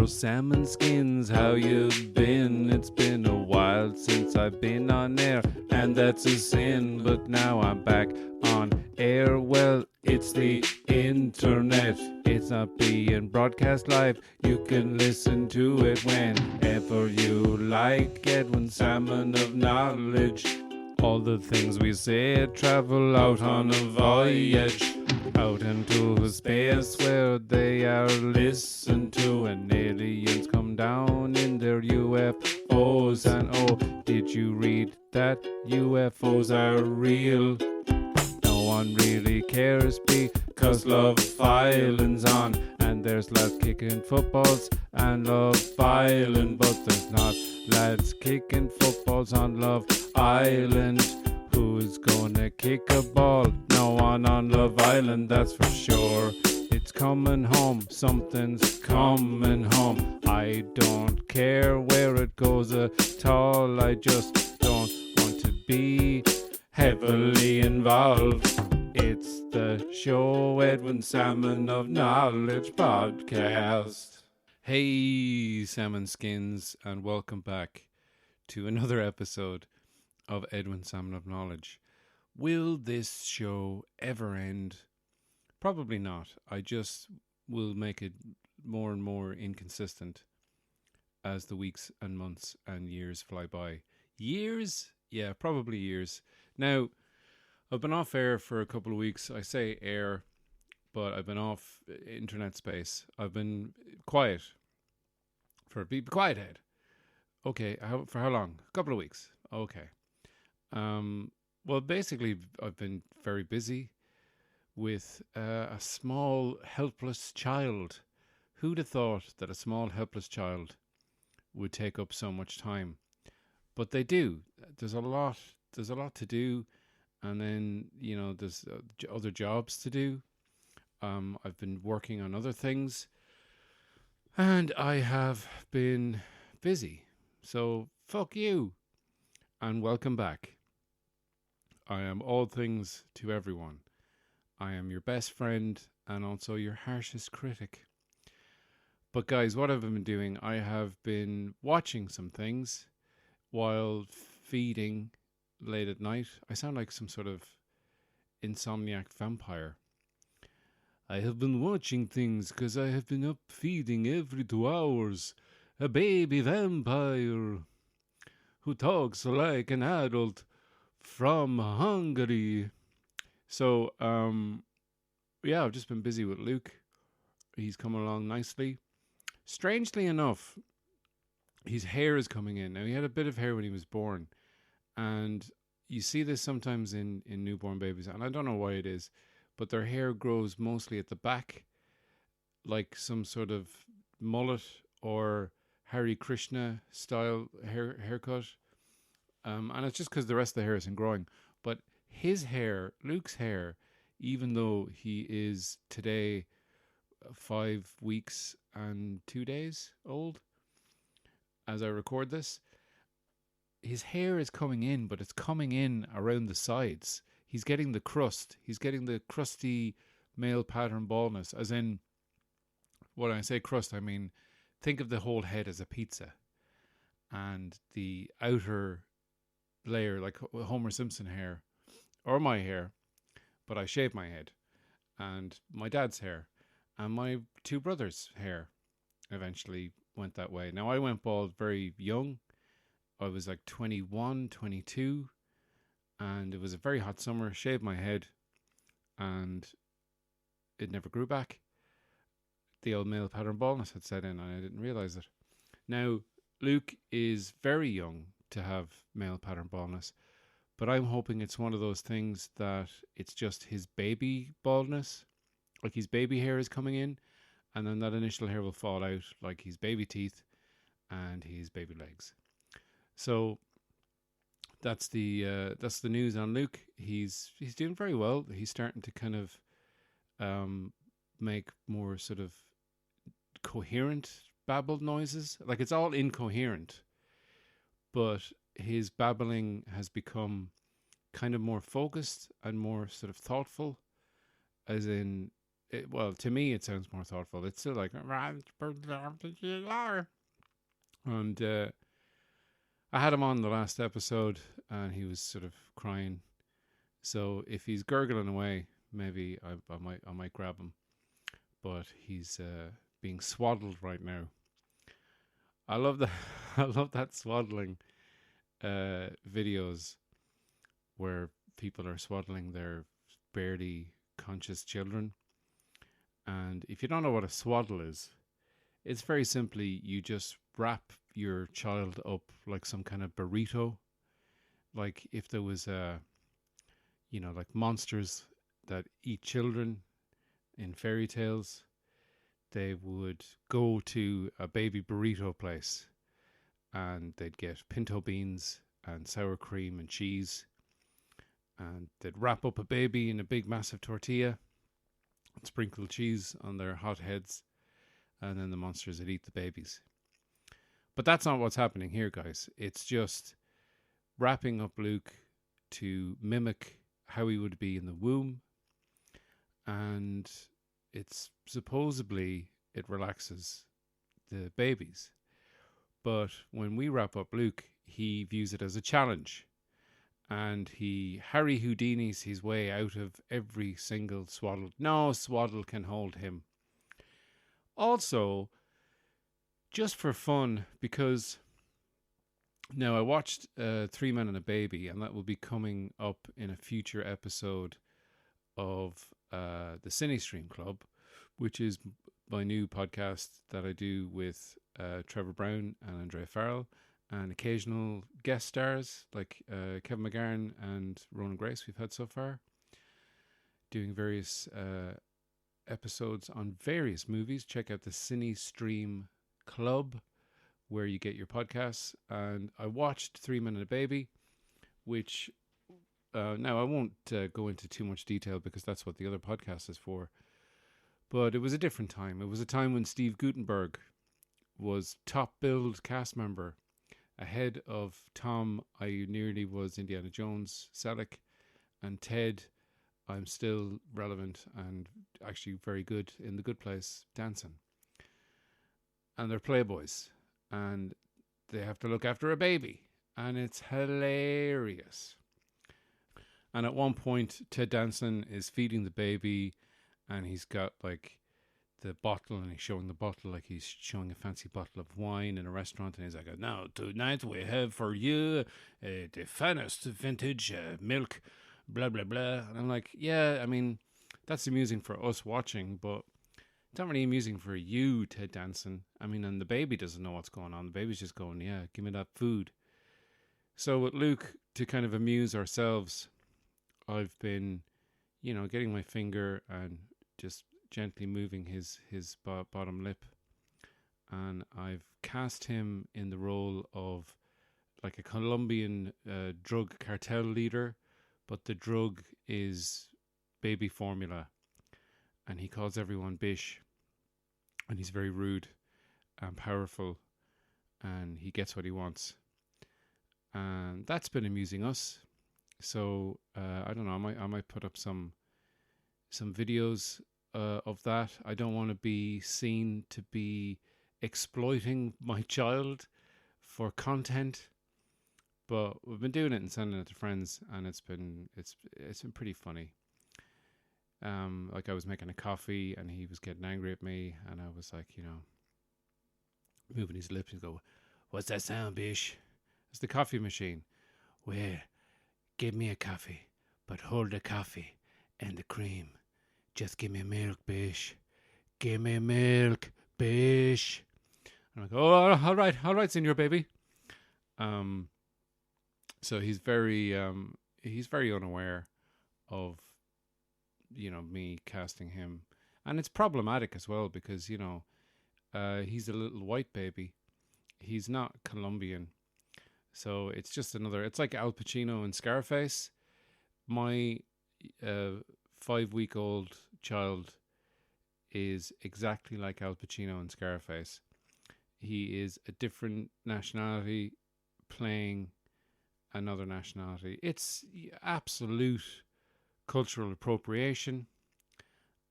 salmon skins, how you been? It's been a while since I've been on air, and that's a sin, but now I'm back on air. Well, it's the internet. It's not being broadcast live. You can listen to it whenever you like. Edwin Salmon of Knowledge. All the things we say travel out on a voyage, out into space where they are listened to, and aliens come down in their UFOs. And oh, did you read that UFOs are real? No one really cares because Love Island's on, and there's lads kicking footballs and Love Island, but there's not lads kicking footballs on Love Island. Who's gonna kick a ball? No one on Love Island, that's for sure. It's coming home, something's coming home. I don't care where it goes at all, I just don't want to be heavily involved. It's the show Edwin Salmon of Knowledge podcast. Hey, salmon skins, and welcome back to another episode of Edwin Salmon of Knowledge. Will this show ever end? Probably not. I just will make it more and more inconsistent as the weeks and months and years fly by. Years? Yeah, probably years. Now, I've been off air for a couple of weeks. I say air, but I've been off internet space. I've been quiet. Be quiet, head. Okay, for how long? A couple of weeks. Okay. Well, basically, I've been very busy with a small, helpless child. Who'd have thought that a small, helpless child would take up so much time? But they do. There's a lot to do, and then there's other jobs to do. I've been working on other things, and I have been busy. So fuck you, and welcome back. I am all things to everyone. I am your best friend and also your harshest critic. But guys, what have I been doing? I have been watching some things while feeding late at night. I sound like some sort of insomniac vampire. I have been watching things because I have been up feeding every 2 hours. A baby vampire who talks like an adult from Hungary. So, yeah, I've just been busy with Luke. He's coming along nicely. Strangely enough, his hair is coming in. Now, he had a bit of hair when he was born. And you see this sometimes in newborn babies. And I don't know why it is, but their hair grows mostly at the back, like some sort of mullet or Hare Krishna style haircut. And it's just because the rest of the hair isn't growing. But his hair, Luke's hair, even though he is today 5 weeks and 2 days old, as I record this, his hair is coming in, but it's coming in around the sides. He's getting the crust. He's getting the crusty male pattern baldness. As in, when I say crust, I mean, think of the whole head as a pizza. And the outer layer, like Homer Simpson hair, or my hair, but I shaved my head, and my dad's hair, and my 2 brothers' hair eventually went that way. Now, I went bald very young. I was like 21, 22, and it was a very hot summer. Shaved my head, and it never grew back. The old male pattern baldness had set in, and I didn't realize it. Now, Luke is very young to have male pattern baldness, but I'm hoping it's one of those things that it's just his baby baldness, like his baby hair is coming in, and then that initial hair will fall out, like his baby teeth and his baby legs. So that's the news on Luke. He's doing very well. He's starting to kind of make more sort of coherent babbled noises. Like, it's all incoherent, but his babbling has become kind of more focused and more sort of thoughtful, as in well, to me, it sounds more thoughtful. It's still like, and I had him on the last episode, and he was sort of crying. So if he's gurgling away, maybe I might grab him. But he's being swaddled right now. I love that. I love that swaddling videos where people are swaddling their barely conscious children. And if you don't know what a swaddle is, it's very simply you just wrap your child up like some kind of burrito. Like if there was like monsters that eat children in fairy tales, they would go to a baby burrito place and they'd get pinto beans and sour cream and cheese, and they'd wrap up a baby in a big massive tortilla and sprinkle cheese on their hot heads, and then the monsters would eat the babies. But that's not what's happening here, guys. It's just wrapping up Luke to mimic how he would be in the womb, and it's supposedly it relaxes the babies. But when we wrap up Luke, he views it as a challenge, and he Harry Houdini's his way out of every single swaddle. No swaddle can hold him. Also, just for fun, because now I watched 3 Men and a Baby, and that will be coming up in a future episode of the Cine Stream Club, which is my new podcast that I do with Trevor Brown and Andrea Farrell, and occasional guest stars like Kevin McGarn and Ronan Grace we've had so far, doing various episodes on various movies. Check out the Cine Stream Club where you get your podcasts. And I watched 3 Men and a Baby, which now I won't go into too much detail because that's what the other podcast is for. But it was a different time. It was a time when Steve Guttenberg was top billed cast member, ahead of Tom. I nearly was Indiana Jones, Selleck, and Ted. I'm still relevant and actually very good in The Good Place, dancing. And they're playboys, and they have to look after a baby, and it's hilarious. And at one point, Ted Danson is feeding the baby, and he's got like the bottle, and he's showing the bottle like he's showing a fancy bottle of wine in a restaurant, and he's like, "Now tonight we have for you the finest vintage milk, blah blah blah." And I'm like, yeah, I mean, that's amusing for us watching, but it's not really amusing for you, Ted Danson. I mean, and the baby doesn't know what's going on. The baby's just going, "Yeah, give me that food." So with Luke, to kind of amuse ourselves, I've been, getting my finger and just gently moving his bottom lip, and I've cast him in the role of like a Colombian drug cartel leader, but the drug is baby formula, and he calls everyone bish, and he's very rude and powerful, and he gets what he wants, and that's been amusing us. So I don't know, I might put up some videos of that. I don't want to be seen to be exploiting my child for content, but we've been doing it and sending it to friends, and it's been pretty funny. Like I was making a coffee, and he was getting angry at me, and I was like, moving his lips and go, "What's that sound, bish?" It's the coffee machine. "Well, give me a coffee, but hold the coffee and the cream. Just give me milk, bish. Give me milk, bish." I'm like, "Oh, all right, senor baby." So he's very unaware of, me casting him, and it's problematic as well because he's a little white baby. He's not Colombian, so it's just it's like Al Pacino in Scarface. My 5-week-old child is exactly like Al Pacino in Scarface. He is a different nationality playing another nationality. It's absolute cultural appropriation,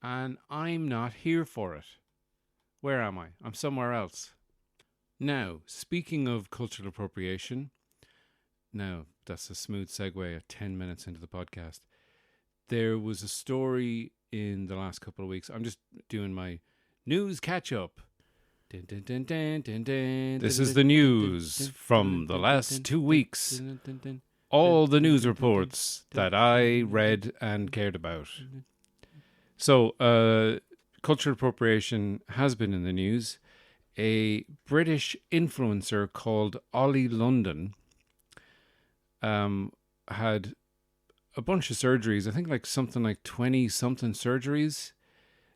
and I'm not here for it. Where am I? I'm somewhere else. Now, speaking of cultural appropriation, now that's a smooth segue at 10 minutes into the podcast. There was a story in the last couple of weeks. I'm just doing my news catch up. This is the news from the last 2 weeks. All the news reports that I read and cared about. So, cultural appropriation has been in the news. A British influencer called Ollie London had a bunch of surgeries. I think something like 20-something surgeries.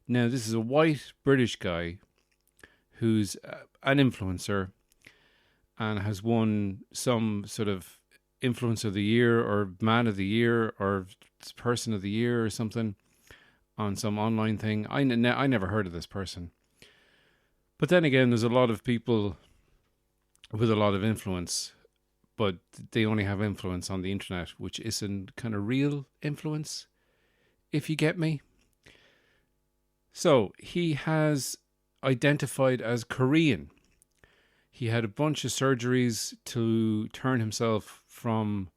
Now, this is a white British guy who's an influencer and has won some sort of Influencer of the Year or Man of the Year or Person of the Year or something on some online thing. I never heard of this person. But then again, there's a lot of people with a lot of influence, but they only have influence on the internet, which isn't kind of real influence, if you get me. So he has identified as Korean. He had a bunch of surgeries to turn himself from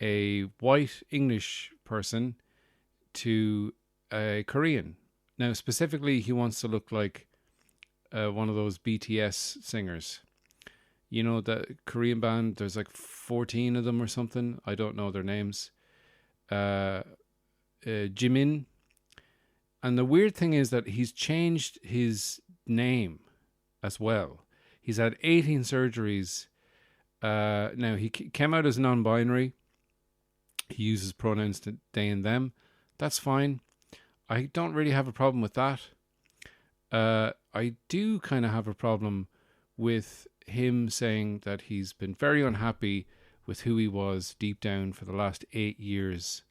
a white English person to a Korean. Now, specifically, he wants to look like one of those BTS singers. You know, the Korean band, there's 14 of them or something. I don't know their names. Jimin. And the weird thing is that he's changed his name as well. He's had 18 surgeries. Now, he came out as non-binary. He uses pronouns they and them. That's fine. I don't really have a problem with that. I do kind of have a problem with him saying that he's been very unhappy with who he was deep down for the last 8 years.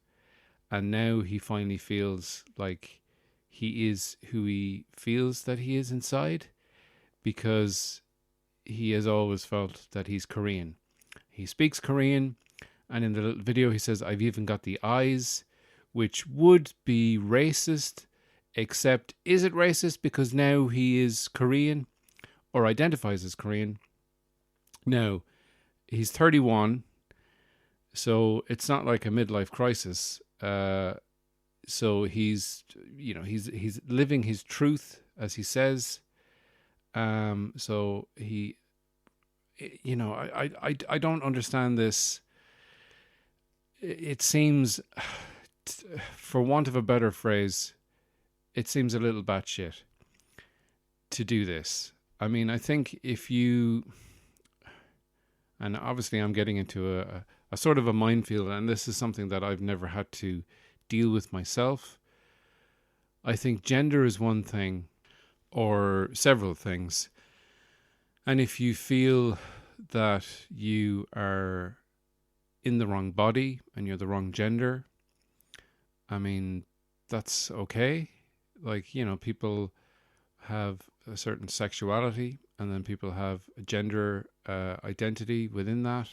And now he finally feels like he is who he feels that he is inside, because he has always felt that he's Korean. He speaks Korean, and in the little video he says, "I've even got the eyes," which would be racist, except is it racist because now he is Korean or identifies as Korean? No, he's 31, so it's not like a midlife crisis. So he's living his truth, as he says. So he, I don't understand this. It seems, for want of a better phrase, it seems a little batshit to do this. I mean, I think if you, and obviously I'm getting into a sort of a minefield, and this is something that I've never had to deal with myself. I think gender is one thing, or several things. And if you feel that you are in the wrong body and you're the wrong gender, I mean, that's okay. People have a certain sexuality, and then people have a gender identity within that,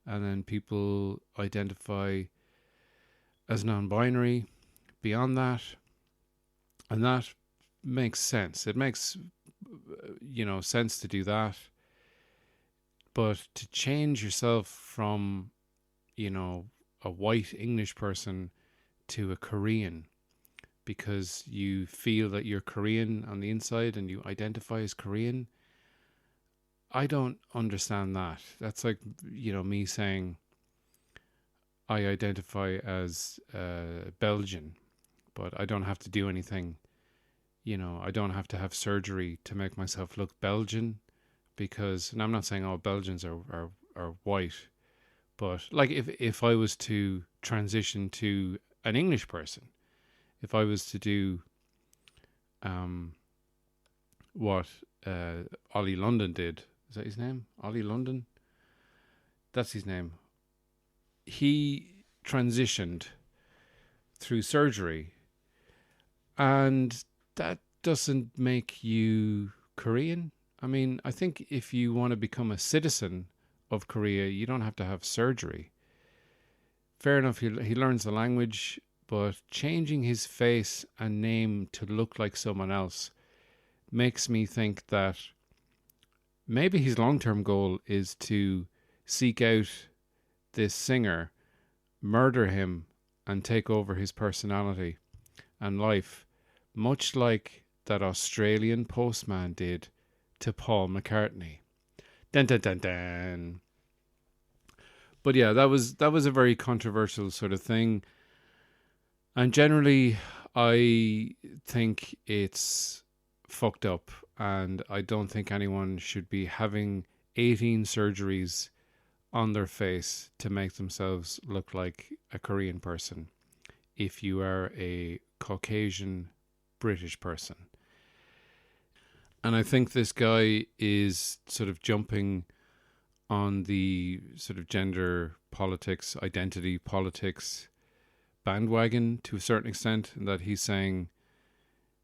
and then people identify as non-binary beyond that, and that makes sense. It makes sense to do that, but to change yourself from a white English person to a Korean because you feel that you're Korean on the inside and you identify as Korean, I don't understand that. That's like me saying I identify as Belgian, but I don't have to do anything. I don't have to have surgery to make myself look Belgian, because, and I'm not saying all Belgians are white, but if I was to transition to an English person, if I was to do what Ollie London did, is that his name? Ollie London? That's his name. He transitioned through surgery, and that doesn't make you Korean. I mean, I think if you want to become a citizen of Korea, you don't have to have surgery. Fair enough, he learns the language, but changing his face and name to look like someone else makes me think that maybe his long-term goal is to seek out this singer, murder him, and take over his personality and life, much like that Australian postman did to Paul McCartney. Dun, dun, dun, dun. But yeah, that was a very controversial sort of thing. And generally, I think it's fucked up, and I don't think anyone should be having 18 surgeries on their face to make themselves look like a Korean person if you are a Caucasian British person. And I think this guy is sort of jumping on the sort of gender politics, identity politics bandwagon to a certain extent, and that he's saying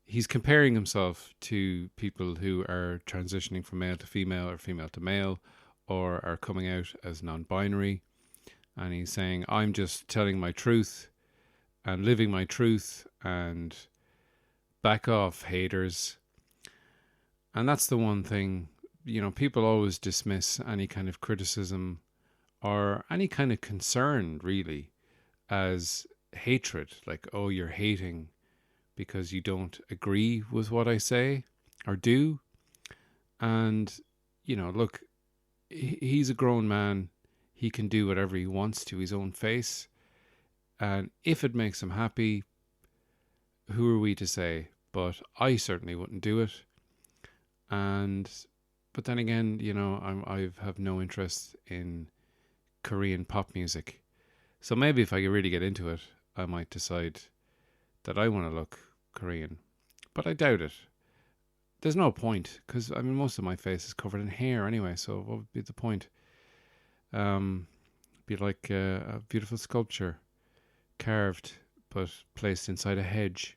he's comparing himself to people who are transitioning from male to female or female to male or are coming out as non-binary. And he's saying, I'm just telling my truth and living my truth, and back off, haters. And that's the one thing, you know, people always dismiss any kind of criticism or any kind of concern, really, as hatred. Like, oh, you're hating because you don't agree with what I say or do. And, you know, look, he's a grown man. He can do whatever he wants to his own face. And if it makes him happy, who are we to say? But I certainly wouldn't do it. But then again, you know, I have no interest in Korean pop music. So maybe if I really get into it, I might decide that I want to look Korean. But I doubt it. There's no point, because I mean, most of my face is covered in hair anyway, so what would be the point? Be like a beautiful sculpture, carved but placed inside a hedge.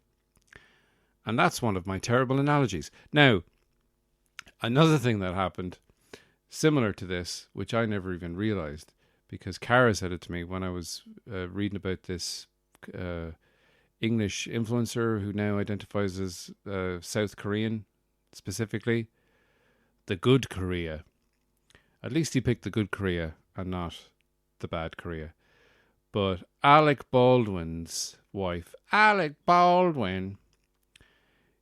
And that's one of my terrible analogies. Now, another thing that happened similar to this, which I never even realized, because Cara said it to me when I was reading about this English influencer who now identifies as South Korean, specifically the good Korea. At least he picked the good Korea and not the bad Korea. But Alec Baldwin's wife, Alec Baldwin,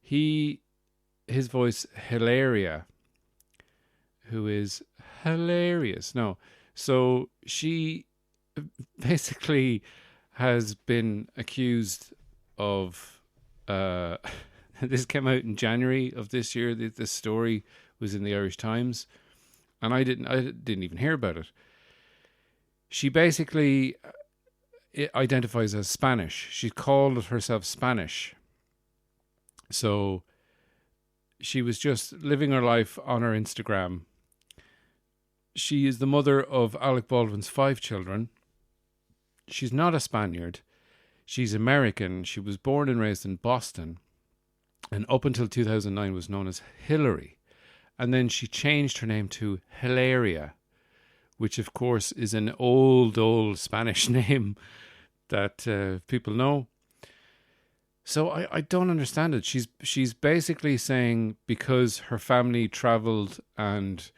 his voice, Hilaria, who is hilarious. No, so she basically has been accused of, this came out in January of this year. This story was in the Irish Times, and I didn't even hear about it. She basically identifies as Spanish. She called herself Spanish. So she was just living her life on her Instagram. She is the mother of Alec Baldwin's 5 children. She's not a Spaniard. She's American. She was born and raised in Boston, and up until 2009 was known as Hillary. And then she changed her name to Hilaria, which of course is an old Spanish name that people know. So I don't understand it. She's basically saying because her family traveled and,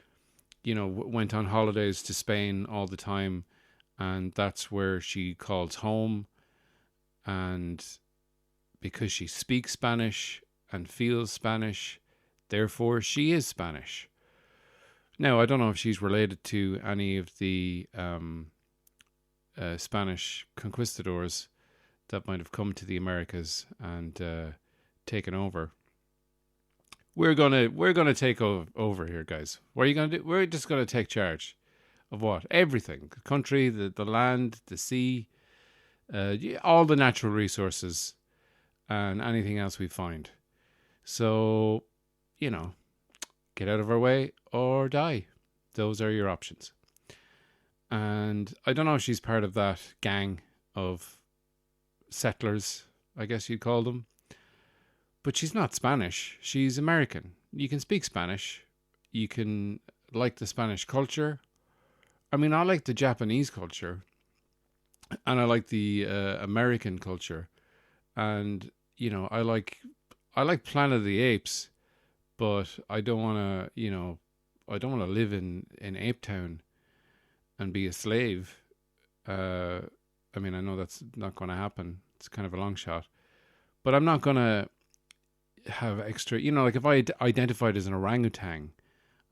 you know, went on holidays to Spain all the time, and that's where she calls home, and because she speaks Spanish and feels Spanish, therefore she is Spanish. Now, I don't know if she's related to any of the Spanish conquistadors that might have come to the Americas and taken over. We're gonna take over here, guys. What are you gonna do? We're just gonna take charge of what? Everything: the country, the land, the sea, all the natural resources, and anything else we find. So, you know, get out of our way or die. Those are your options. And I don't know if she's part of that gang of settlers, I guess you'd call them. But she's not Spanish. She's American. You can speak Spanish. You can like the Spanish culture. I mean, I like the Japanese culture. And I like the American culture. And I like Planet of the Apes, but I don't want to live in Ape Town and be a slave. uh I mean, I know that's not going to happen. It's kind of a long shot, but I'm not going to have extra, like if I identified as an orangutan,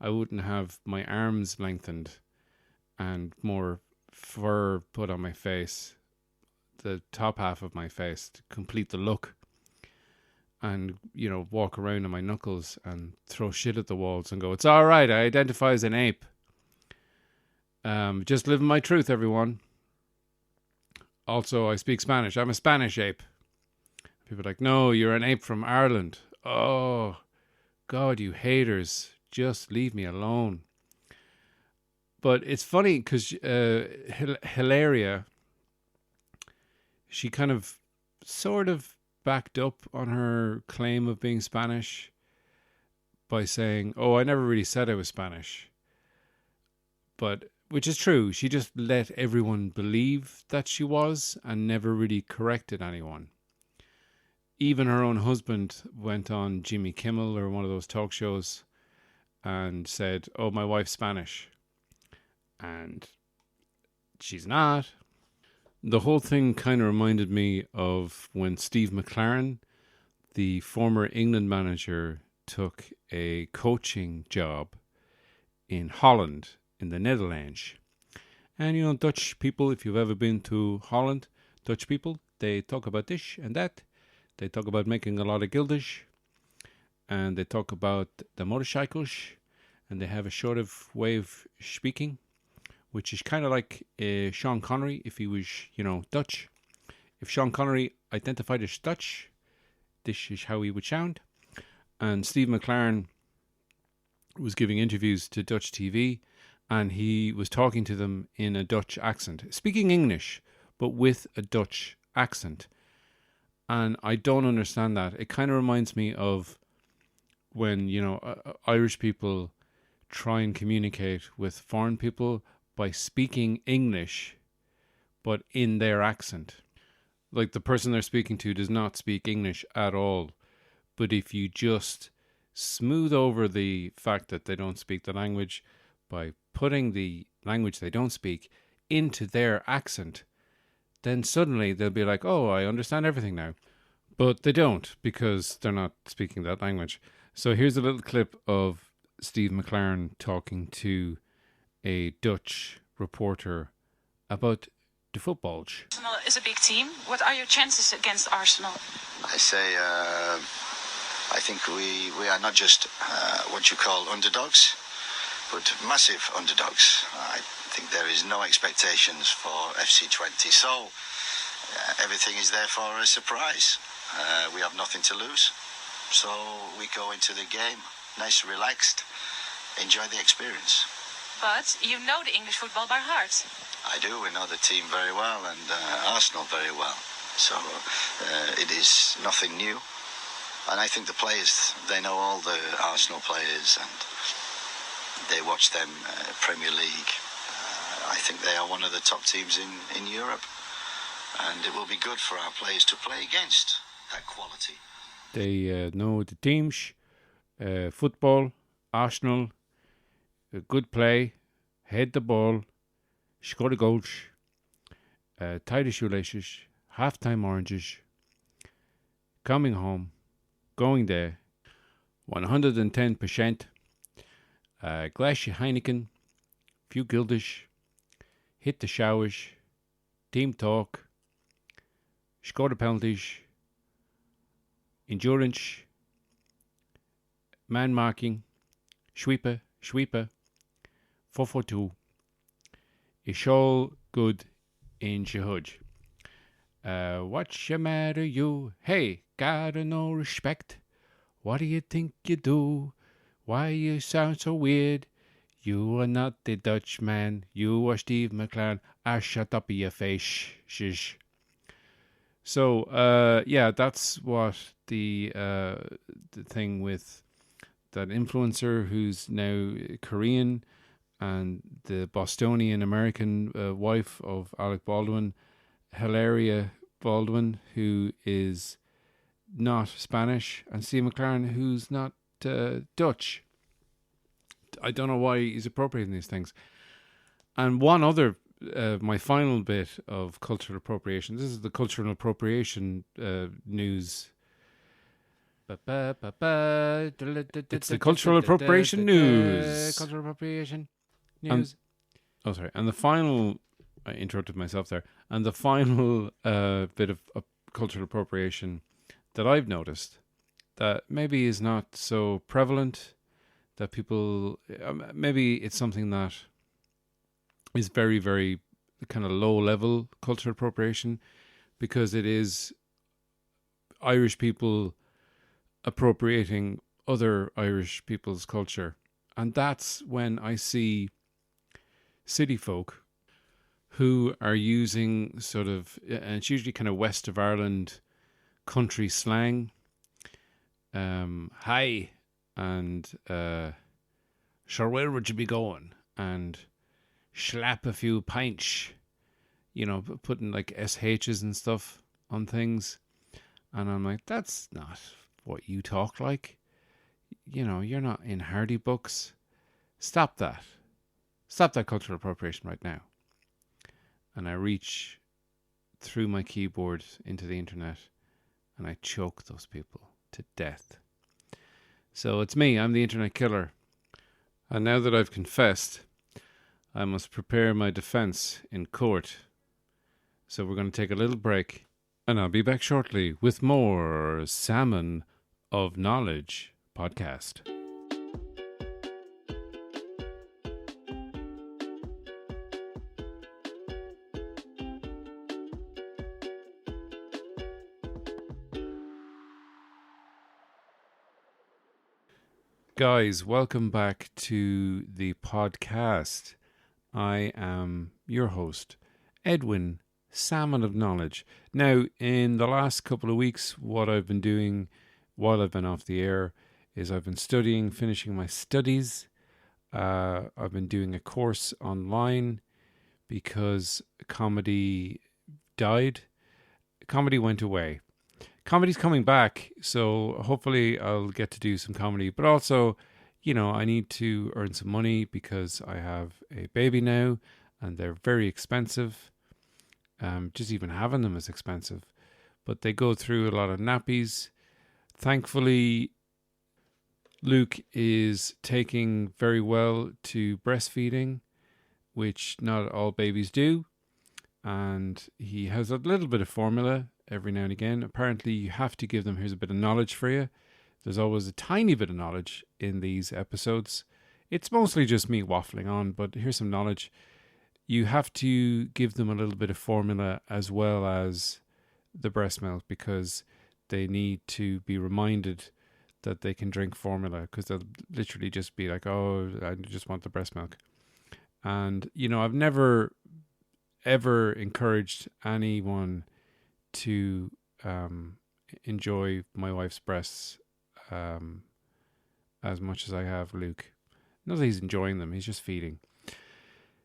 I wouldn't have my arms lengthened and more fur put on my face, the top half of my face, to complete the look, and walk around on my knuckles and throw shit at the walls and go, "It's all right, I identify as an ape. Just living my truth, everyone. Also, I speak Spanish. I'm a Spanish ape." People are like, "No, you're an ape from Ireland." Oh God, you haters, just leave me alone. But it's funny because Hilaria, she kind of sort of backed up on her claim of being Spanish by saying, "Oh, I never really said I was Spanish." But, which is true, she just let everyone believe that she was and never really corrected anyone. Even her own husband went on Jimmy Kimmel or one of those talk shows and said, "Oh, my wife's Spanish." And she's not. The whole thing kind of reminded me of when Steve McLaren, the former England manager, took a coaching job in Holland, in the Netherlands. And Dutch people, if you've ever been to Holland, Dutch people, they talk about this and that. They talk about making a lot of guilders. And they talk about the motorcycles. And they have a sort of way of speaking, which is kind of like Sean Connery if he was, Dutch. If Sean Connery identified as Dutch, this is how he would sound. And Steve McLaren was giving interviews to Dutch TV, and he was talking to them in a Dutch accent, speaking English, but with a Dutch accent. And I don't understand that. It kind of reminds me of when, Irish people try and communicate with foreign people by speaking English, but in their accent. Like, the person they're speaking to does not speak English at all. But if you just smooth over the fact that they don't speak the language by putting the language they don't speak into their accent, then suddenly they'll be like, "Oh, I understand everything now." But they don't, because they're not speaking that language. So here's a little clip of Steve McLaren talking to a Dutch reporter about the football. Arsenal is a big team. What are your chances against Arsenal? I say, I think we are not just what you call underdogs, but massive underdogs. I think there is no expectations for FC20, so everything is there for a surprise. We have nothing to lose, so we go into the game nice, relaxed, enjoy the experience. But you know the English football by heart. I do. We know the team very well, and Arsenal very well. So it is nothing new. And I think the players, they know all the Arsenal players, and they watch them Premier League. I think they are one of the top teams in Europe. And it will be good for our players to play against that quality. They know the teams, football, Arsenal, good play, head the ball, score the goals, tie the shoelaces, half-time oranges, coming home, going there, 110%, glass of Heineken, few guilders, hit the showers, team talk, score the penalties, endurance, man marking, sweeper, 442. It's all good in Shahud. What's the matter, you? Hey, got no respect. What do you think you do? Why you sound so weird? You are not the Dutch man. You are Steve McLaren. Shut up in your face. Shish. So, yeah, that's what the thing with that influencer who's now Korean and the Bostonian American wife of Alec Baldwin, Hilaria, Baldwin, who is not Spanish, and Steve McLaren, who's not Dutch. I don't know why he's appropriating these things. And one other, my final bit of cultural appropriation. This is the cultural appropriation news. It's the cultural appropriation news. Cultural appropriation news. And the final, I interrupted myself there. And the final bit of cultural appropriation that I've noticed that maybe is not so prevalent, that people, maybe it's something that is very, very kind of low level cultural appropriation, because it is Irish people appropriating other Irish people's culture. And that's when I see city folk who are using sort of, and it's usually kind of west of Ireland country slang, hi, and sure, where would you be going? And slap a few pints, putting like SHs and stuff on things. And I'm like, that's not what you talk like. You're not in Hardy books. Stop that. Stop that cultural appropriation right now. And I reach through my keyboard into the internet and I choke those people to death. So it's me, I'm the internet killer. And now that I've confessed, I must prepare my defense in court. So we're going to take a little break, and I'll be back shortly with more Salmon of Knowledge podcast. Guys, welcome back to the podcast. I am your host, Edwin, Salmon of Knowledge. Now, in the last couple of weeks, what I've been doing while I've been off the air is I've been studying, finishing my studies. I've been doing a course online because comedy died. Comedy went away. Comedy's coming back, so hopefully I'll get to do some comedy. But also, I need to earn some money because I have a baby now, and they're very expensive. Just even having them is expensive. But they go through a lot of nappies. Thankfully, Luke is taking very well to breastfeeding, which not all babies do. And he has a little bit of formula every now and again. Apparently, you have to give them, here's a bit of knowledge for you. There's always a tiny bit of knowledge in these episodes. It's mostly just me waffling on, but here's some knowledge. You have to give them a little bit of formula as well as the breast milk, because they need to be reminded that they can drink formula, because they'll literally just be like, oh, I just want the breast milk. And, I've never, ever encouraged anyone to enjoy my wife's breasts as much as I have Luke. Not that he's enjoying them, he's just feeding.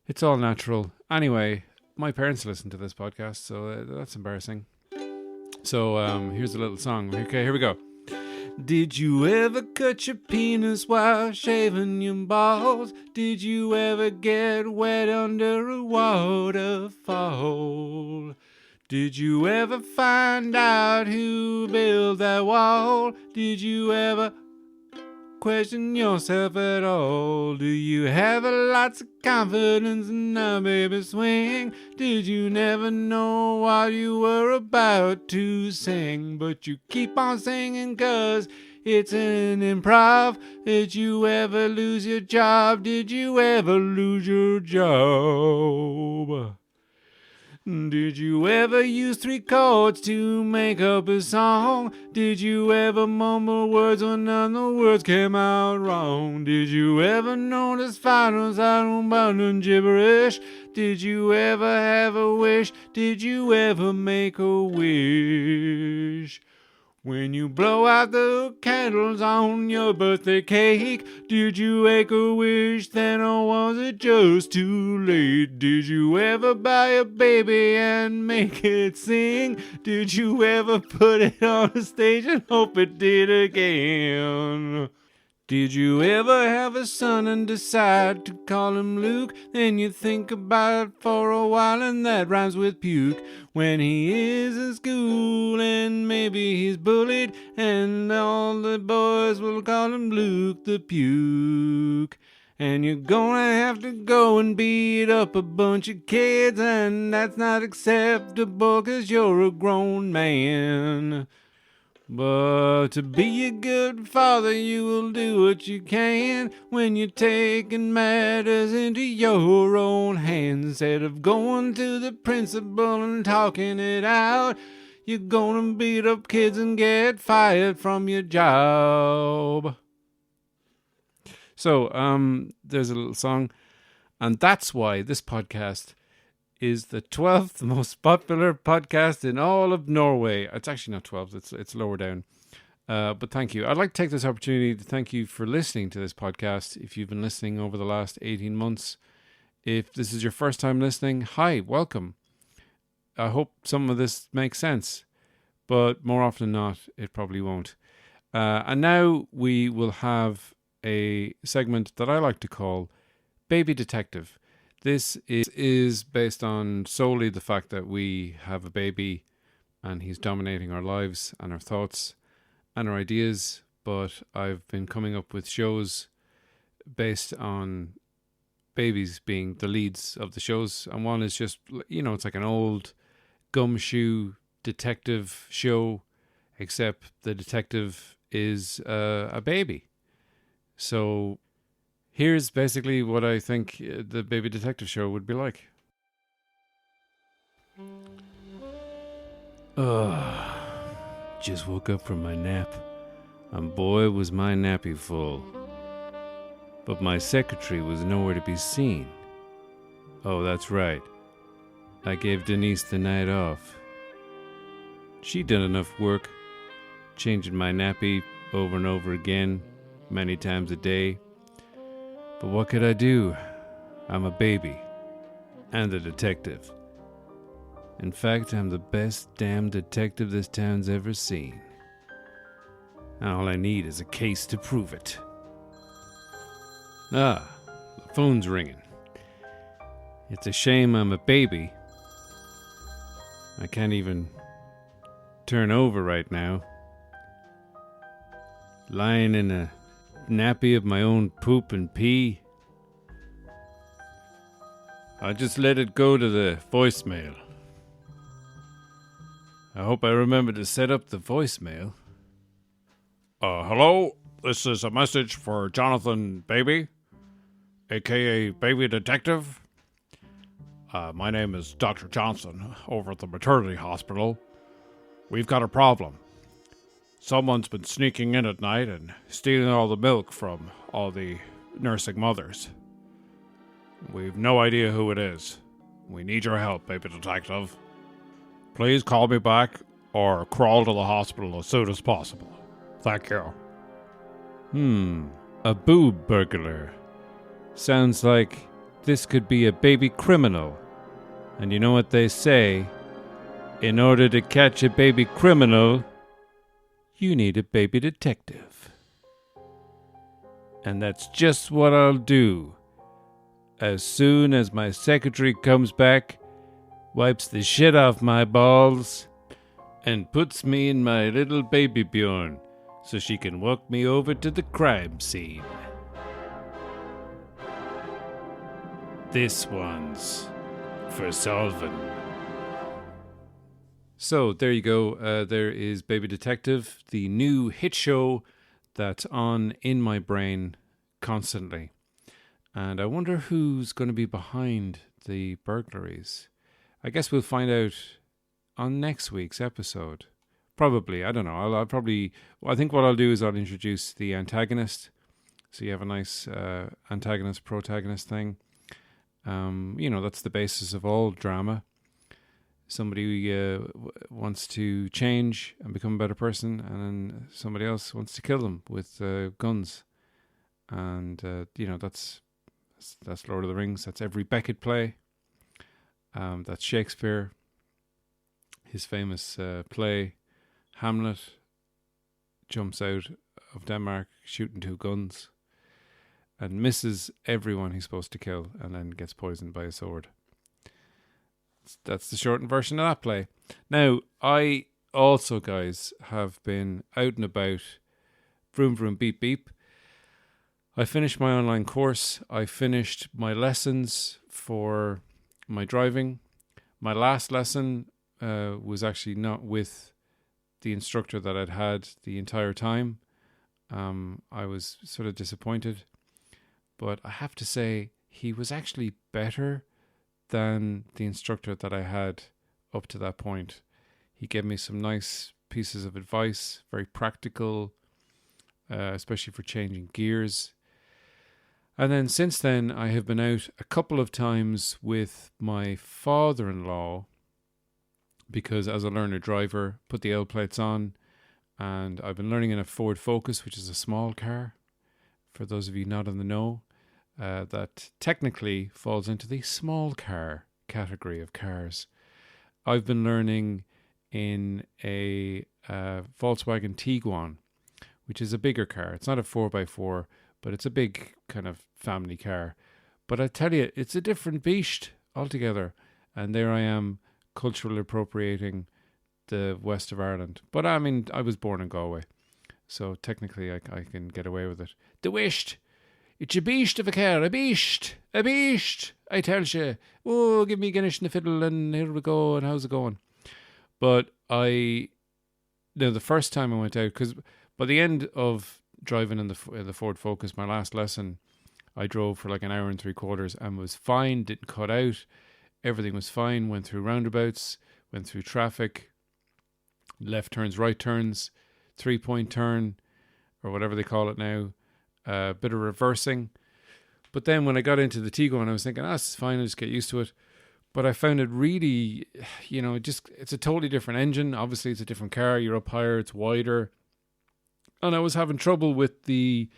It's all natural. Anyway, my parents listen to this podcast, so that's embarrassing. So here's a little song. Okay, here we go. Did you ever cut your penis while shaving your balls? Did you ever get wet under a waterfall? Did you ever find out who built that wall? Did you ever question yourself at all? Do you have lots of confidence in a baby swing? Did you never know what you were about to sing? But you keep on singing 'cause it's an improv. Did you ever lose your job? Did you ever lose your job? Did you ever use 3 chords to make up a song? Did you ever mumble words when none of the words came out wrong? Did you ever notice finals out on gibberish? Did you ever have a wish? Did you ever make a wish? When you blow out the candles on your birthday cake, did you make a wish then, or was it just too late? Did you ever buy a baby and make it sing? Did you ever put it on a stage and hope it did again? Did you ever have a son and decide to call him Luke? Then you think about it for a while and that rhymes with puke. When he is in school and maybe he's bullied, and all the boys will call him Luke the Puke. And you're gonna have to go and beat up a bunch of kids, and that's not acceptable 'cause you're a grown man. But to be a good father, you will do what you can when you're taking matters into your own hands. Instead of going to the principal and talking it out, you're gonna beat up kids and get fired from your job. So, there's a little song, and that's why this podcast is the 12th most popular podcast in all of Norway. It's actually not 12th, it's lower down. But thank you. I'd like to take this opportunity to thank you for listening to this podcast. If you've been listening over the last 18 months, if this is your first time listening, hi, welcome. I hope some of this makes sense, but more often than not, it probably won't. And now we will have a segment that I like to call Baby Detective. This is based on solely the fact that we have a baby and he's dominating our lives and our thoughts and our ideas. But I've been coming up with shows based on babies being the leads of the shows. And one is just, it's like an old gumshoe detective show, except the detective is a baby. So here's basically what I think the Baby Detective show would be like. Just woke up from my nap, and boy was my nappy full. But my secretary was nowhere to be seen. Oh, that's right. I gave Denise the night off. She'd done enough work, changing my nappy over and over again, many times a day. But what could I do? I'm a baby. And a detective. In fact, I'm the best damn detective this town's ever seen. All I need is a case to prove it. The phone's ringing. It's a shame I'm a baby. I can't even turn over right now. Lying in a nappy of my own poop and pee. I just let it go to the voicemail. I hope I remember to set up the voicemail. Hello? This is a message for Jonathan Baby, aka Baby Detective. My name is Dr. Johnson over at the maternity hospital. We've got a problem. Someone's been sneaking in at night and stealing all the milk from all the nursing mothers. We've no idea who it is. We need your help, Baby Detective. Please call me back or crawl to the hospital as soon as possible. Thank you. A boob burglar. Sounds like this could be a baby criminal. And you know what they say? In order to catch a baby criminal, you need a baby detective. And that's just what I'll do. As soon as my secretary comes back, wipes the shit off my balls, and puts me in my little baby Bjorn so she can walk me over to the crime scene. This one's for solving. So there you go. There is Baby Detective, the new hit show that's on in my brain constantly. And I wonder who's going to be behind the burglaries. I guess we'll find out on next week's episode. Probably. I don't know. I think what I'll do is I'll introduce the antagonist. So you have a nice antagonist-protagonist thing. That's the basis of all drama. somebody wants to change and become a better person, and then somebody else wants to kill them with guns. And that's Lord of the Rings. That's every Beckett play. That's Shakespeare. His famous play, Hamlet, jumps out of Denmark shooting 2 guns and misses everyone he's supposed to kill, and then gets poisoned by a sword. That's the shortened version of that play. Now, I also, guys, have been out and about. Vroom, vroom, beep, beep. I finished my online course. I finished my lessons for my driving. My last lesson was actually not with the instructor that I'd had the entire time. I was sort of disappointed. But I have to say, he was actually better than the instructor that I had up to that point. He gave me some nice pieces of advice, very practical, especially for changing gears. And then since then, I have been out a couple of times with my father-in-law, because as a learner driver, put the L plates on, and I've been learning in a Ford Focus, which is a small car, for those of you not in the know, that technically falls into the small car category of cars. I've been learning in a Volkswagen Tiguan, which is a bigger car. It's not a 4x4, but it's a big kind of family car. But I tell you, it's a different beast altogether. And there I am, culturally appropriating the west of Ireland. But I mean, I was born in Galway, so technically I can get away with it. The wisht! It's a beast of a car, a beast, I tell you. Oh, give me Guinness and the fiddle, and here we go, and how's it going? But the first time I went out, because by the end of driving in the Ford Focus, my last lesson, I drove for like an hour and 3/4 and was fine, didn't cut out, everything was fine, went through roundabouts, went through traffic, left turns, right turns, 3-point turn, or whatever they call it now, a bit of reversing. But then when I got into the Tiguan, I was thinking, it's fine, I'll just get used to it. But I found it really, it's a totally different engine. Obviously, it's a different car. You're up higher, it's wider. And I was having trouble with the,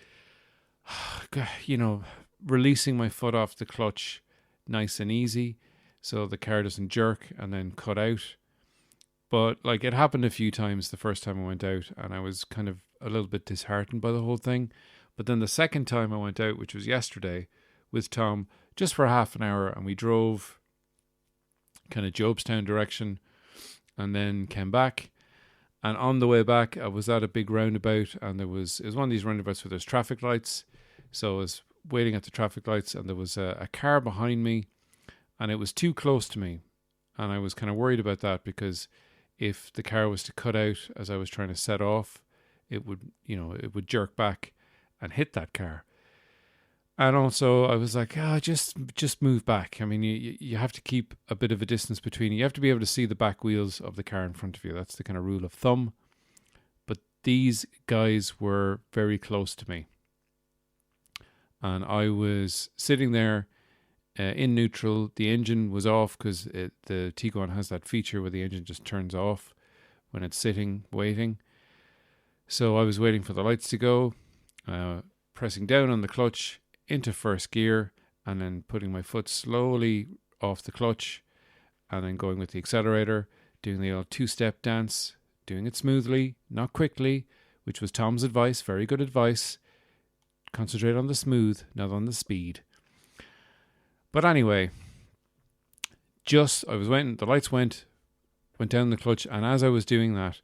releasing my foot off the clutch nice and easy, so the car doesn't jerk and then cut out. But like, it happened a few times the first time I went out, and I was kind of a little bit disheartened by the whole thing. But then the second time I went out, which was yesterday, with Tom, just for half an hour, and we drove kind of Jobstown direction and then came back. And on the way back, I was at a big roundabout, and it was one of these roundabouts where there's traffic lights. So I was waiting at the traffic lights, and there was a car behind me, and it was too close to me. And I was kind of worried about that, because if the car was to cut out as I was trying to set off, it would jerk back and hit that car. And also I was like, just move back. I mean, you have to keep a bit of a distance between you. You have to be able to see the back wheels of the car in front of you. That's the kind of rule of thumb. But these guys were very close to me. And I was sitting there in neutral. The engine was off, because the Tiguan has that feature where the engine just turns off when it's sitting, waiting. So I was waiting for the lights to go, pressing down on the clutch into first gear, and then putting my foot slowly off the clutch, and then going with the accelerator, doing the old 2-step dance, doing it smoothly, not quickly, which was Tom's advice, very good advice. Concentrate on the smooth, not on the speed. But anyway, I was waiting, the lights went down the clutch, and as I was doing that,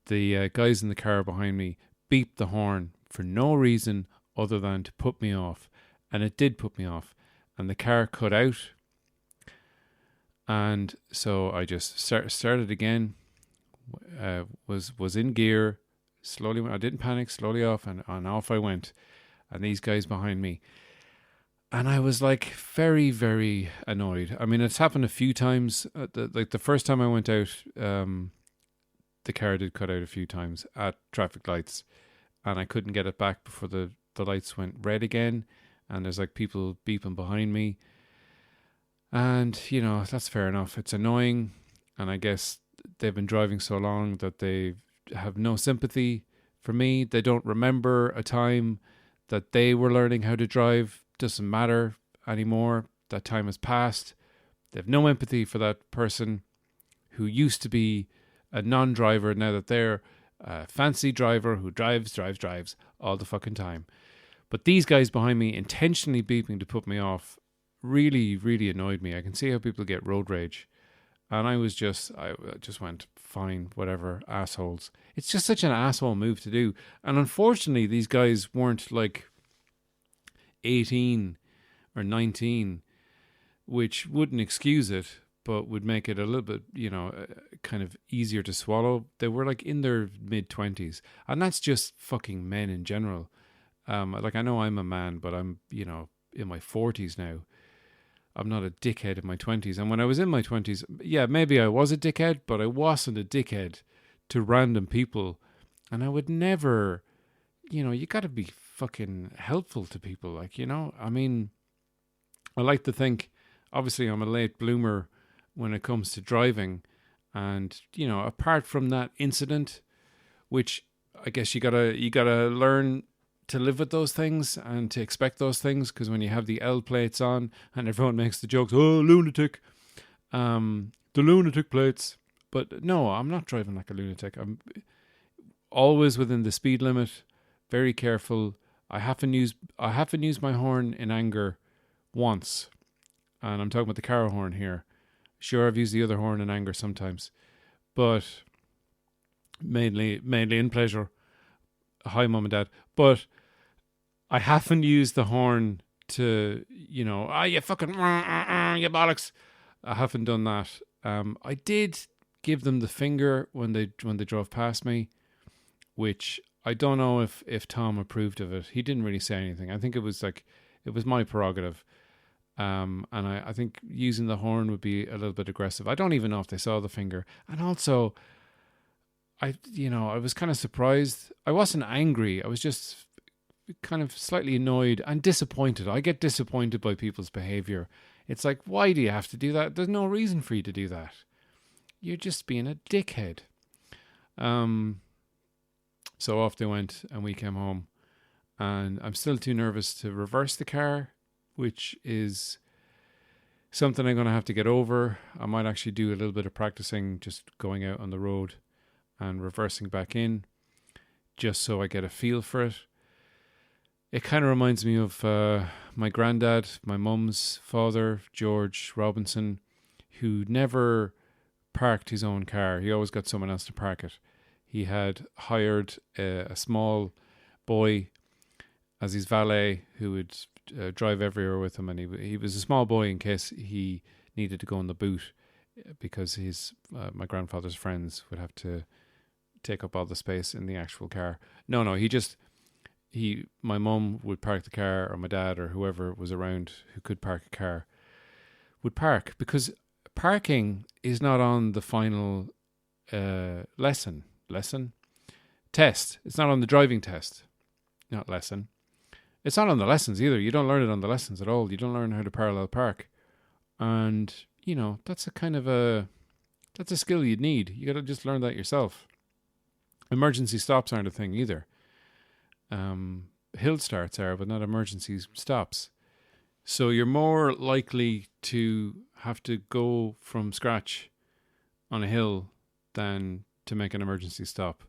the guys in the car behind me beeped the horn for no reason other than to put me off. And it did put me off. And the car cut out. And so I just started again. Was in gear. Slowly, I didn't panic, slowly off, and off I went. And these guys behind me. And I was like very, very annoyed. I mean, it's happened a few times. The first time I went out, the car did cut out a few times at traffic lights, and I couldn't get it back before the lights went red again, and there's like people beeping behind me. And, that's fair enough. It's annoying. And I guess they've been driving so long that they have no sympathy for me. They don't remember a time that they were learning how to drive. Doesn't matter anymore. That time has passed. They have no empathy for that person who used to be a non-driver, now that they're a fancy driver who drives all the fucking time. But these guys behind me intentionally beeping to put me off really, really annoyed me. I can see how people get road rage. And I just went, fine, whatever, assholes. It's just such an asshole move to do. And unfortunately, these guys weren't like 18 or 19, which wouldn't excuse it, but would make it a little bit, kind of easier to swallow. They were like in their mid-20s. And that's just fucking men in general. Like, I know I'm a man, but I'm, in my 40s now. I'm not a dickhead in my 20s. And when I was in my 20s, yeah, maybe I was a dickhead, but I wasn't a dickhead to random people. And I would never, you got to be fucking helpful to people. Like, I mean, I like to think, obviously I'm a late bloomer when it comes to driving. And, apart from that incident, which I guess you gotta learn to live with those things and to expect those things, because when you have the L plates on and everyone makes the jokes, oh, lunatic, the lunatic plates. But no, I'm not driving like a lunatic. I'm always within the speed limit, very careful. I haven't used my horn in anger once, and I'm talking about the car horn here. Sure, I've used the other horn in anger sometimes, but mainly in pleasure. Hi, Mum and Dad. But I haven't used the horn to, you fucking, you bollocks. I haven't done that. I did give them the finger when they drove past me, which I don't know if Tom approved of it. He didn't really say anything. I think it was my prerogative. And I think using the horn would be a little bit aggressive. I don't even know if they saw the finger. And also, I was kind of surprised. I wasn't angry. I was just kind of slightly annoyed and disappointed. I get disappointed by people's behavior. It's like, why do you have to do that? There's no reason for you to do that. You're just being a dickhead. So off they went and we came home. And I'm still too nervous to reverse the car, which is something I'm going to have to get over. I might actually do a little bit of practicing just going out on the road and reversing back in, just so I get a feel for it. It kind of reminds me of my granddad, my mum's father, George Robinson, who never parked his own car. He always got someone else to park it. He had hired a small boy as his valet who would drive everywhere with him, and he was a small boy in case he needed to go in the boot, because my grandfather's friends would have to take up all the space in the actual car. No, my mum would park the car, or my dad, or whoever was around who could park a car would park, because parking is not on the final test. It's not on the driving test, not lesson. It's not on the lessons either. You don't learn it on the lessons at all. You don't learn how to parallel park. And, that's a skill you'd need. You got to just learn that yourself. Emergency stops aren't a thing either. Hill starts are, but not emergency stops. So you're more likely to have to go from scratch on a hill than to make an emergency stop.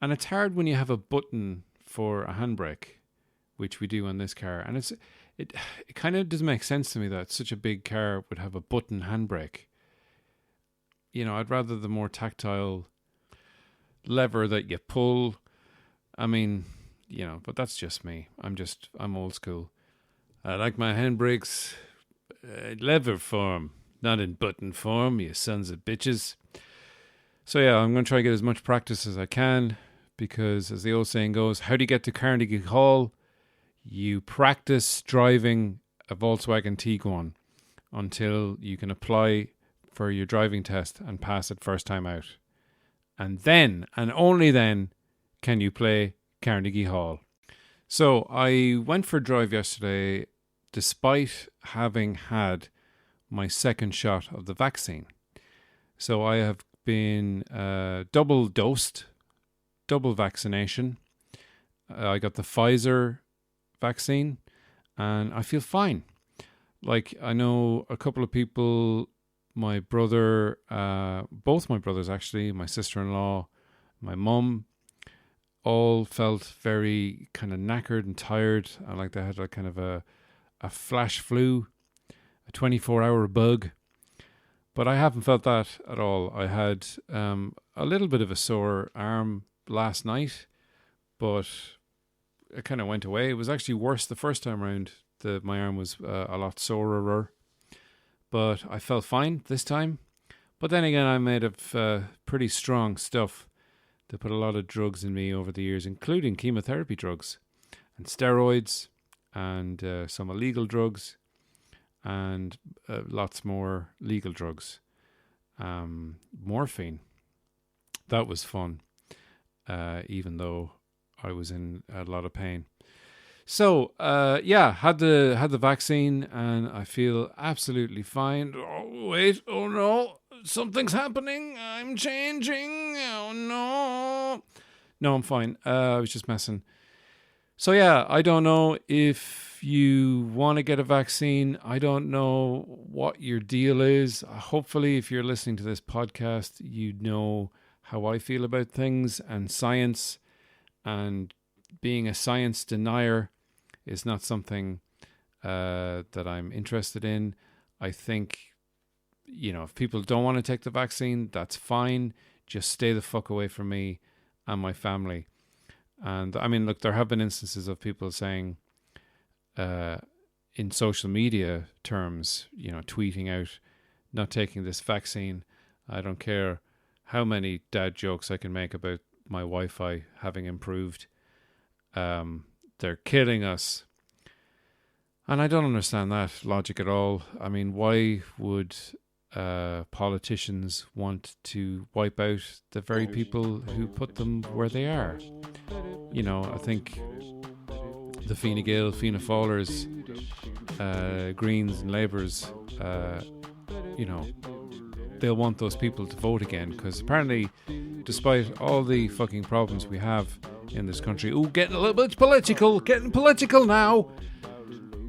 And it's hard when you have a button for a handbrake, which we do on this car. And it kind of doesn't make sense to me that such a big car would have a button handbrake. I'd rather the more tactile lever that you pull. I mean, but that's just me. I'm old school. I like my handbrakes lever form, not in button form, you sons of bitches. So yeah, I'm going to try to get as much practice as I can, because as the old saying goes, how do you get to Carnegie Hall? You practice driving a Volkswagen Tiguan until you can apply for your driving test and pass it first time out. And then, and only then, can you play Carnegie Hall. So I went for a drive yesterday despite having had my second shot of the vaccine. So I have been double dosed, double vaccination. I got the Pfizer vaccine and I feel fine. Like, I know a couple of people, my brother, both my brothers actually, my sister-in-law, my mum, all felt very kind of knackered and tired. And like they had like kind of a flash flu, a 24-hour bug. But I haven't felt that at all. I had a little bit of a sore arm last night, but it kind of went away. It was actually worse the first time around. My arm was a lot sorer, but I felt fine this time. But then again, I'm made of pretty strong stuff. They put a lot of drugs in me over the years, including chemotherapy drugs and steroids and some illegal drugs and lots more legal drugs. Morphine. That was fun, even though I was in a lot of pain. So, had the vaccine and I feel absolutely fine. Oh, wait, oh no, something's happening. I'm changing. Oh no. No, I'm fine. I was just messing. So yeah, I don't know if you want to get a vaccine. I don't know what your deal is. Hopefully, if you're listening to this podcast, you know how I feel about things and science, and being a science denier is not something that I'm interested in. I think, if people don't want to take the vaccine, that's fine. Just stay the fuck away from me and my family. And I mean, look, there have been instances of people saying, in social media terms, tweeting out, not taking this vaccine. I don't care how many dad jokes I can make about my Wi-Fi having improved. They're killing us. And I don't understand that logic at all. I mean, why would politicians want to wipe out the very people who put them where they are? I think the Fine Gael, Fianna Fáilers, Greens and Labours, they'll want those people to vote again, because apparently, despite all the fucking problems we have in this country, getting a little bit getting political now,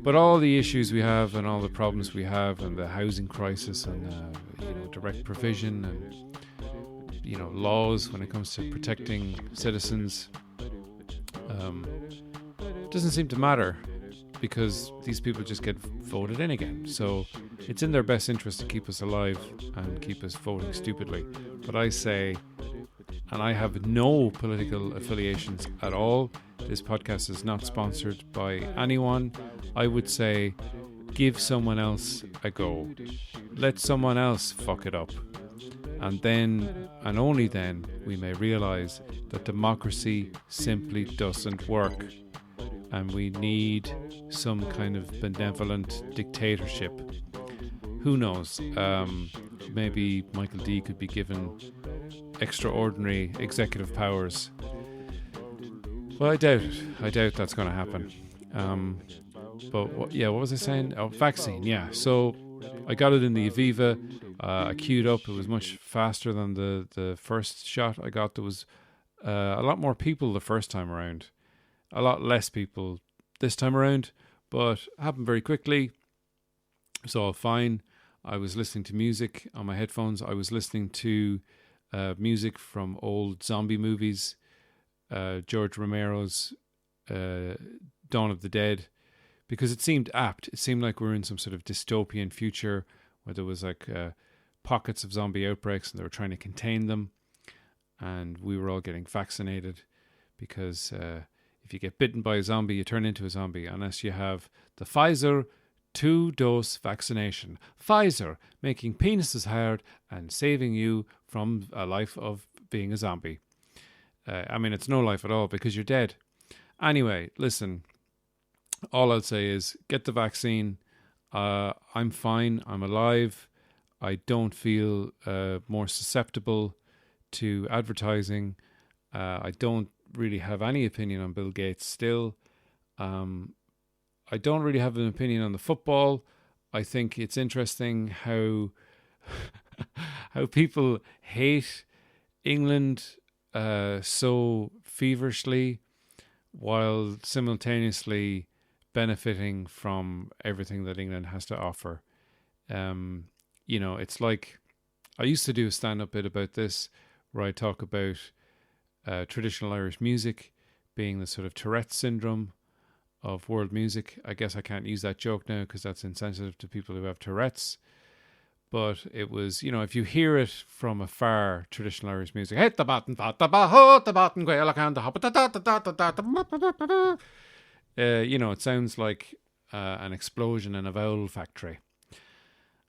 but all the issues we have and all the problems we have and the housing crisis and direct provision and laws when it comes to protecting citizens, doesn't seem to matter, because these people just get voted in again. So it's in their best interest to keep us alive and keep us voting stupidly. But I say, and I have no political affiliations at all, this podcast is not sponsored by anyone. I would say, give someone else a go. Let someone else fuck it up. And then, and only then, we may realize that democracy simply doesn't work. And we need some kind of benevolent dictatorship. Who knows? Maybe Michael D could be given extraordinary executive powers. Well, I doubt it. I doubt that's going to happen. But what was I saying? Oh, vaccine, yeah. So I got it in the Aviva. I queued up. It was much faster than the first shot I got. There was a lot more people the first time around. A lot less people this time around, but it happened very quickly. It was all fine. I was listening to music on my headphones. I was listening to music from old zombie movies. George Romero's Dawn of the Dead, because it seemed apt. It seemed like we were in some sort of dystopian future where there was like pockets of zombie outbreaks and they were trying to contain them, and we were all getting vaccinated, because if you get bitten by a zombie, you turn into a zombie unless you have the Pfizer 2-dose vaccination. Pfizer, making penises hard and saving you from a life of being a zombie. I mean, it's no life at all, because you're dead. Anyway, listen, all I'll say is get the vaccine. I'm fine. I'm alive. I don't feel more susceptible to advertising. I don't really have any opinion on Bill Gates still. I don't really have an opinion on the football. I think it's interesting how how people hate England so feverishly while simultaneously benefiting from everything that England has to offer. It's like I used to do a stand-up bit about this where I talk about traditional Irish music being the sort of Tourette's syndrome of world music. I guess I can't use that joke now because that's insensitive to people who have Tourette's. But it was, if you hear it from afar, traditional Irish music, hit the button, it sounds like an explosion in a vowel factory.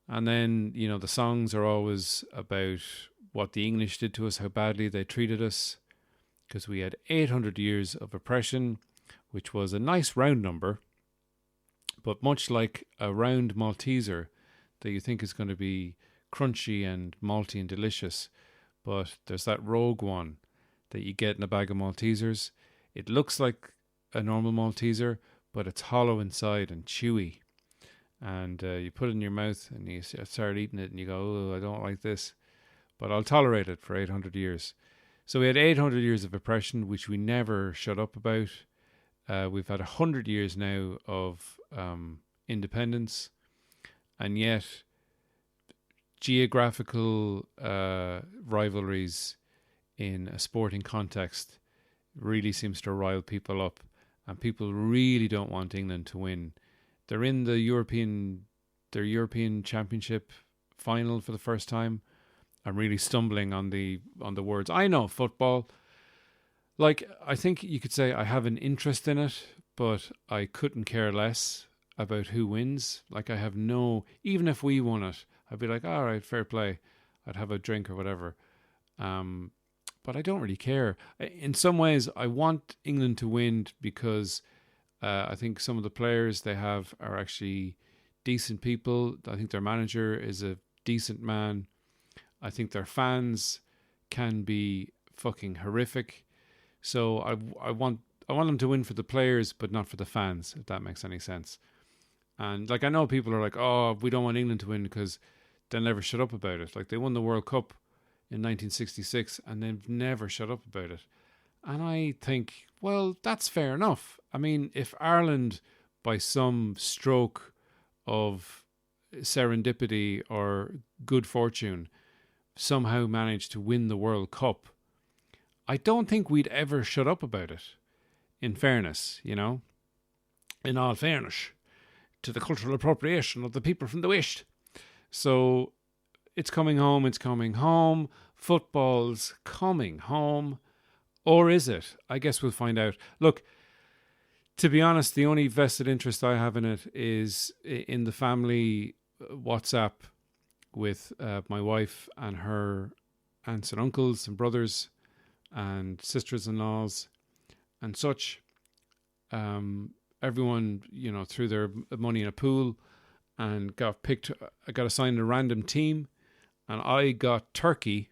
And then, the songs are always about what the English did to us, how badly they treated us, because we had 800 years of oppression, which was a nice round number, but much like a round Malteser that you think is going to be crunchy and malty and delicious, but there's that rogue one that you get in a bag of Maltesers. It looks like a normal Malteser, but it's hollow inside and chewy. And you put it in your mouth and you start eating it and you go, oh, I don't like this, but I'll tolerate it for 800 years. So we had 800 years of oppression, which we never shut up about. We've had 100 years now of independence, and yet geographical rivalries in a sporting context really seems to rile people up, and people really don't want England to win. They're in their European Championship final for the first time. I'm really stumbling on the words. I know football. Like, I think you could say I have an interest in it, but I couldn't care less about who wins. Like, I have even if we won it, I'd be like, all right, fair play. I'd have a drink or whatever. But I don't really care. In some ways, I want England to win because I think some of the players they have are actually decent people. I think their manager is a decent man. I think their fans can be fucking horrific. So I want them to win for the players, but not for the fans, if that makes any sense. And like, I know people are like, oh, we don't want England to win because they'll never shut up about it. Like, they won the World Cup in 1966 and they've never shut up about it. And I think, well, that's fair enough. I mean, if Ireland, by some stroke of serendipity or good fortune, somehow managed to win the World Cup, I don't think we'd ever shut up about it, in fairness, in all fairness to the cultural appropriation of the people from the West. So it's coming home, football's coming home, or is it? I guess we'll find out. Look, to be honest, the only vested interest I have in it is in the family WhatsApp with my wife and her aunts and uncles and brothers and sisters-in-laws and such. Everyone, threw their money in a pool and got assigned a random team, and I got Turkey,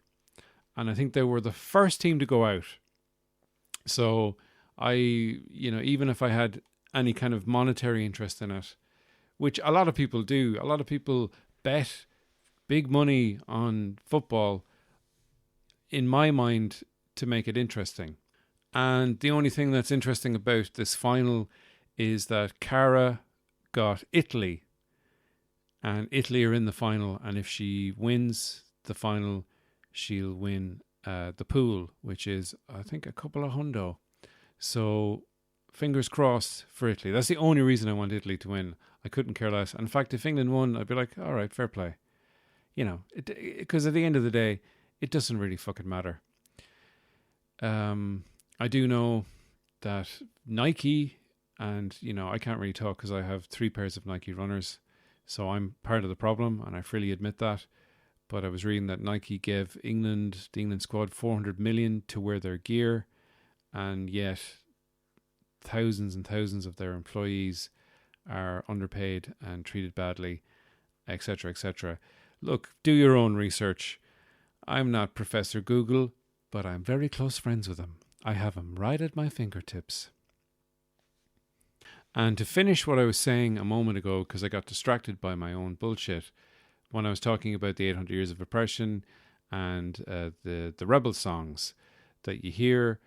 and I think they were the first team to go out. So I, even if I had any kind of monetary interest in it, which a lot of people do, a lot of people bet big money on football, in my mind, to make it interesting. And the only thing that's interesting about this final is that Cara got Italy, and Italy are in the final, and if she wins the final, she'll win the pool, which is, I think, a couple of hundo. So fingers crossed for Italy. That's the only reason I want Italy to win. I couldn't care less. In fact, if England won, I'd be like, all right, fair play. Because at the end of the day, it doesn't really fucking matter. I do know that Nike, and I can't really talk because I have 3 pairs of Nike runners, so I'm part of the problem, and I freely admit that. But I was reading that Nike gave the England squad 400 million to wear their gear, and yet thousands and thousands of their employees are underpaid and treated badly, etc., etc. Look, do your own research. I'm not Professor Google, but I'm very close friends with him. I have him right at my fingertips. And to finish what I was saying a moment ago, because I got distracted by my own bullshit, when I was talking about the 800 years of oppression and the rebel songs that you hear.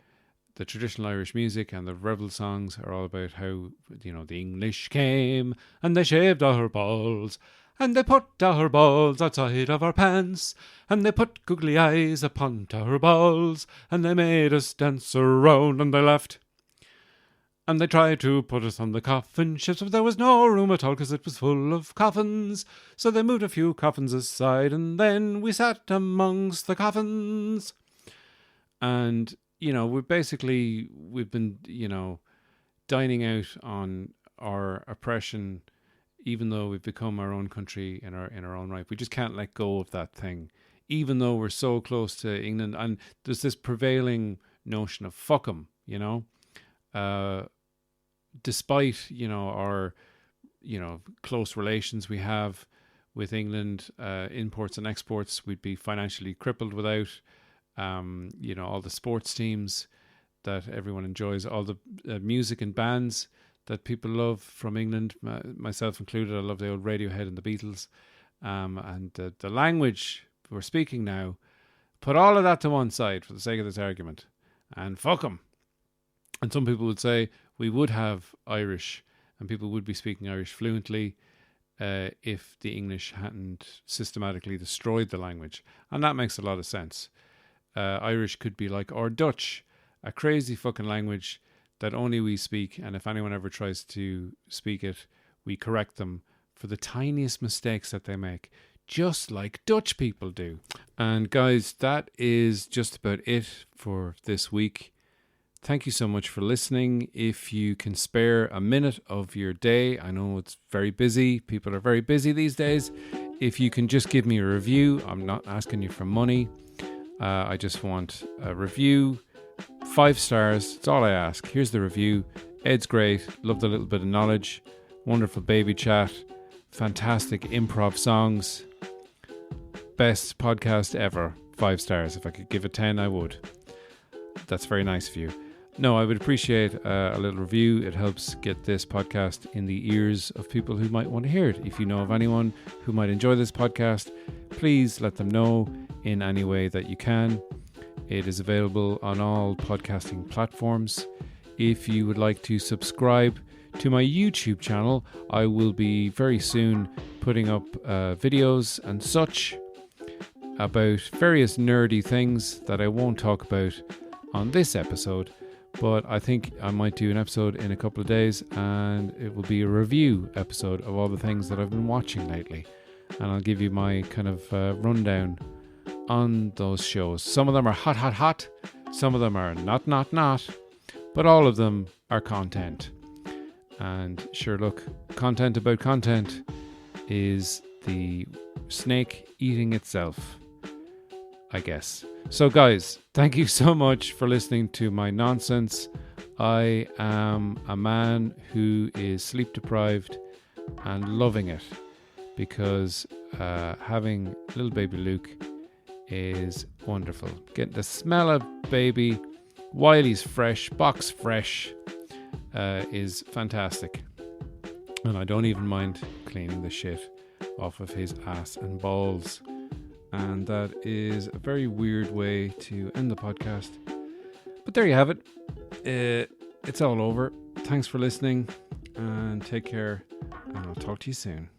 The traditional Irish music and the rebel songs are all about how, the English came and they shaved our balls and they put our balls outside of our pants and they put googly eyes upon our balls and they made us dance around and they laughed. And they tried to put us on the coffin ships, but there was no room at all because it was full of coffins. So they moved a few coffins aside and then we sat amongst the coffins. And we've been, dining out on our oppression, even though we've become our own country in our own right. We just can't let go of that thing, even though we're so close to England. And there's this prevailing notion of fuck 'em, despite, our, close relations we have with England, imports and exports, we'd be financially crippled without. All the sports teams that everyone enjoys, all the music and bands that people love from England, myself included. I love the old Radiohead and the Beatles. And the language we're speaking now, put all of that to one side for the sake of this argument. And fuck 'em. And some people would say we would have Irish and people would be speaking Irish fluently if the English hadn't systematically destroyed the language. And that makes a lot of sense. Irish could be like our Dutch, a crazy fucking language that only we speak, and if anyone ever tries to speak it, we correct them for the tiniest mistakes that they make, just like Dutch people do. And guys, that is just about it for this week. Thank you so much for listening. If you can spare a minute of your day, I know it's very busy, people are very busy these days. If you can just give me a review, I'm not asking you for money. I just want a review, 5 stars. That's all I ask. Here's the review. Ed's great. Loved a little bit of knowledge. Wonderful baby chat. Fantastic improv songs. Best podcast ever. 5 stars. If I could give it 10, I would. That's very nice of you. No, I would appreciate a little review. It helps get this podcast in the ears of people who might want to hear it. If you know of anyone who might enjoy this podcast, please let them know in any way that you can. It is available on all podcasting platforms. If you would like to subscribe to my YouTube channel, I will be very soon putting up videos and such about various nerdy things that I won't talk about on this episode, but I think I might do an episode in a couple of days and it will be a review episode of all the things that I've been watching lately, and I'll give you my kind of rundown on those shows. Some of them are hot, some of them are not, but all of them are content. And sure, look, content about content is the snake eating itself, I guess. So guys, thank you so much for listening to my nonsense. I am a man who is sleep deprived and loving it because having little baby Luke is wonderful. Getting the smell of baby while he's fresh, box fresh, is fantastic. And I don't even mind cleaning the shit off of his ass and balls. And that is a very weird way to end the podcast. But there you have it. It's all over. Thanks for listening and take care. And I'll talk to you soon.